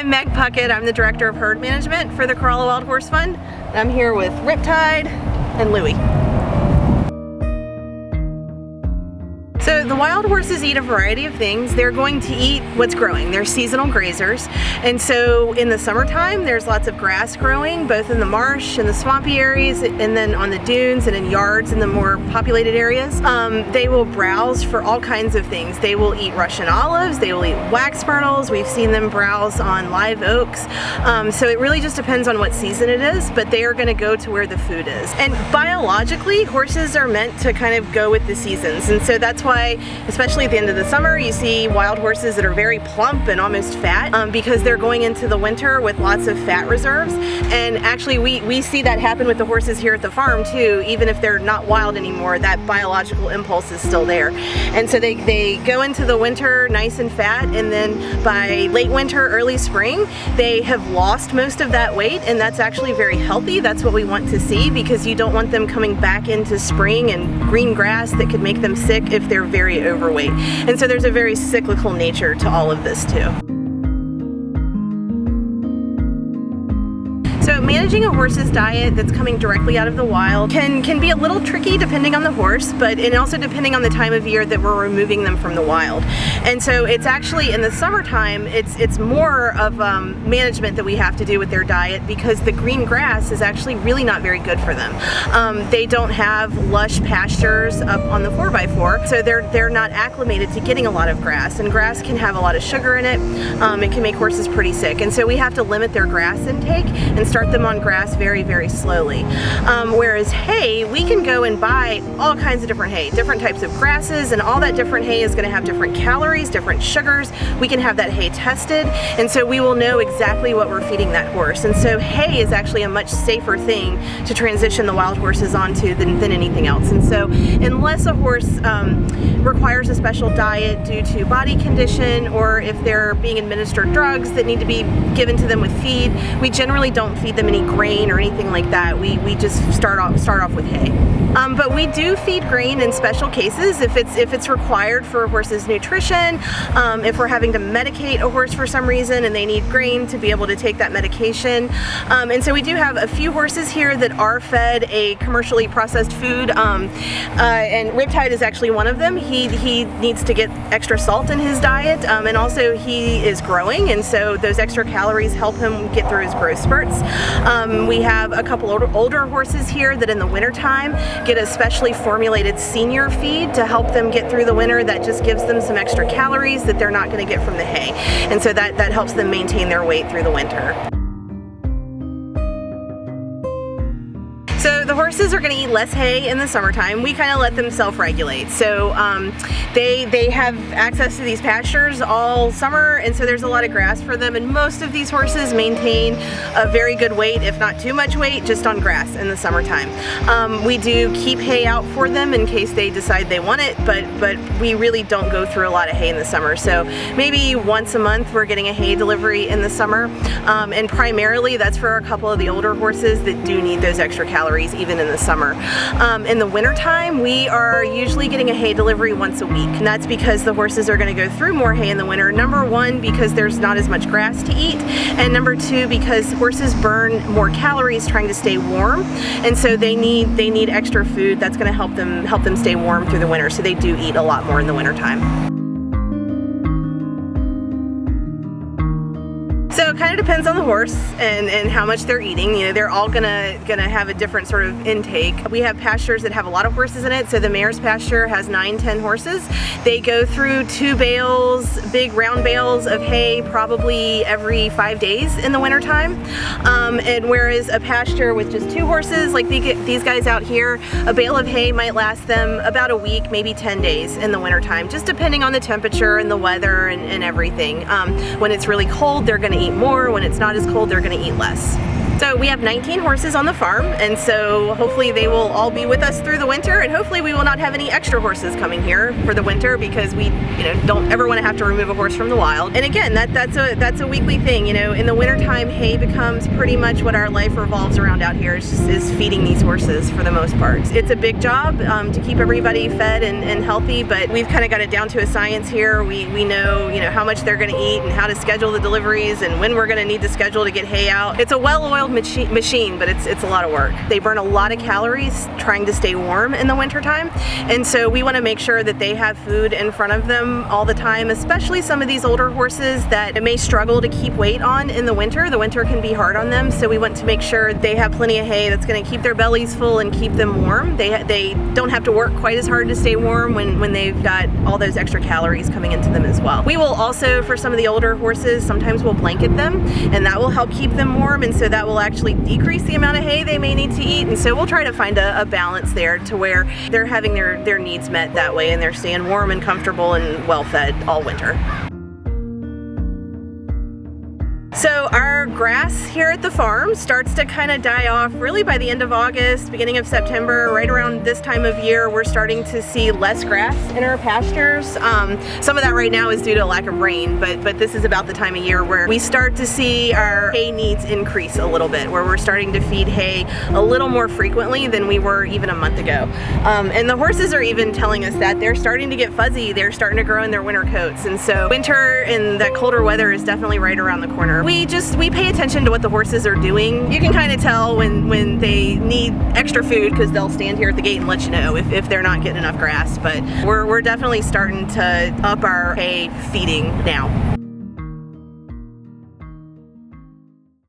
I'm Meg Puckett. I'm the Director of Herd Management for the Corolla Wild Horse Fund. I'm here with Riptide and Louie. So the wild horses eat a variety of things. They're going to eat what's growing. They're seasonal grazers. And so in the summertime, there's lots of grass growing, both in the marsh and the swampy areas, and then on the dunes and in yards in the more populated areas. They will browse for all kinds of things. They will eat Russian olives, they will eat wax myrtles. We've seen them browse on live oaks. So it really just depends on what season it is, but they are gonna go to where the food is. And biologically, horses are meant to kind of go with the seasons. And so that's why, especially at the end of the summer, you see wild horses that are very plump and almost fat because they're going into the winter with lots of fat reserves. And actually we see that happen with the horses here at the farm too. Even if they're not wild anymore, that biological impulse is still there. And so they go into the winter nice and fat, and then by late winter, early spring, they have lost most of that weight, and that's actually very healthy. That's what we want to see, because you don't want them coming back into spring and green grass that could make them sick if they're very overweight. And so there's a very cyclical nature to all of this too. So managing a horse's diet that's coming directly out of the wild can be a little tricky depending on the horse, and also depending on the time of year that we're removing them from the wild. And so it's actually in the summertime, it's more of management that we have to do with their diet, because the green grass is actually really not very good for them. They don't have lush pastures up on the 4x4, so they're not acclimated to getting a lot of grass, and grass can have a lot of sugar in it. It can make horses pretty sick, and so we have to limit their grass intake and start them on grass very, very slowly. Whereas hay, we can go and buy all kinds of different hay, different types of grasses, and all that different hay is going to have different calories, different sugars. We can have that hay tested, and so we will know exactly what we're feeding that horse. And so hay is actually a much safer thing to transition the wild horses onto than anything else. And so unless a horse requires a special diet due to body condition, or if they're being administered drugs that need to be given to them with feed, we generally don't feed them any grain or anything like that. We just start off with hay. But we do feed grain in special cases if it's required for a horse's nutrition, if we're having to medicate a horse for some reason and they need grain to be able to take that medication. And so we do have a few horses here that are fed a commercially processed food, and Riptide is actually one of them. He needs to get extra salt in his diet, and also he is growing, and so those extra calories help him get through his growth spurts. We have a couple older horses here that in the wintertime get a specially formulated senior feed to help them get through the winter. That just gives them some extra calories that they're not going to get from the hay, and so that helps them maintain their weight through the winter. So the horses are going to eat less hay in the summertime. We kind of let them self-regulate. So they have access to these pastures all summer, and so there's a lot of grass for them, and most of these horses maintain a very good weight, if not too much weight, just on grass in the summertime. We do keep hay out for them in case they decide they want it, but we really don't go through a lot of hay in the summer. So maybe once a month we're getting a hay delivery in the summer, and primarily that's for a couple of the older horses that do need those extra calories even in the summer. In the wintertime, we are usually getting a hay delivery once a week, and that's because the horses are going to go through more hay in the winter. Number one, because there's not as much grass to eat, and number two, because horses burn more calories trying to stay warm, and so they need extra food that's going to help them stay warm through the winter. So they do eat a lot more in the wintertime. So it kind of depends on the horse and how much they're eating. You know, they're all gonna have a different sort of intake. We have pastures that have a lot of horses in it. So the mare's pasture has 9-10 horses. They go through 2 bales, big round bales of hay, probably every 5 days in the wintertime. And whereas a pasture with just 2 horses, like these guys out here, a bale of hay might last them about a week, maybe 10 days in the wintertime, just depending on the temperature and the weather and everything. When it's really cold, they're gonna eat more. When it's not as cold, they're gonna eat less. So we have 19 horses on the farm, and so hopefully they will all be with us through the winter, and hopefully we will not have any extra horses coming here for the winter, because we don't ever want to have to remove a horse from the wild. And again, that's a weekly thing. In the wintertime, hay becomes pretty much what our life revolves around out here, is feeding these horses for the most part. It's a big job to keep everybody fed and healthy, but we've kind of got it down to a science here. We know how much they're going to eat and how to schedule the deliveries and when we're going to need to schedule to get hay out. It's a well-oiled machine, but it's a lot of work. They burn a lot of calories trying to stay warm in the wintertime, and so we want to make sure that they have food in front of them all the time, especially some of these older horses that may struggle to keep weight on in the winter. The winter can be hard on them, so we want to make sure they have plenty of hay that's going to keep their bellies full and keep them warm. They don't have to work quite as hard to stay warm when they've got all those extra calories coming into them as well. We will also, for some of the older horses, sometimes we'll blanket them, and that will help keep them warm, and so that will actually decrease the amount of hay they may need to eat. And so we'll try to find a balance there to where they're having their needs met that way, and they're staying warm and comfortable and well fed all winter. So our grass here at the farm starts to kind of die off really by the end of August, beginning of September. Right around this time of year, we're starting to see less grass in our pastures. Some of that right now is due to lack of rain, but this is about the time of year where we start to see our hay needs increase a little bit, where we're starting to feed hay a little more frequently than we were even a month ago. And the horses are even telling us that they're starting to get fuzzy. They're starting to grow in their winter coats. And so winter and that colder weather is definitely right around the corner. We pay attention to what the horses are doing. You can kind of tell when they need extra food, because they'll stand here at the gate and let you know if they're not getting enough grass. But we're definitely starting to up our hay feeding now.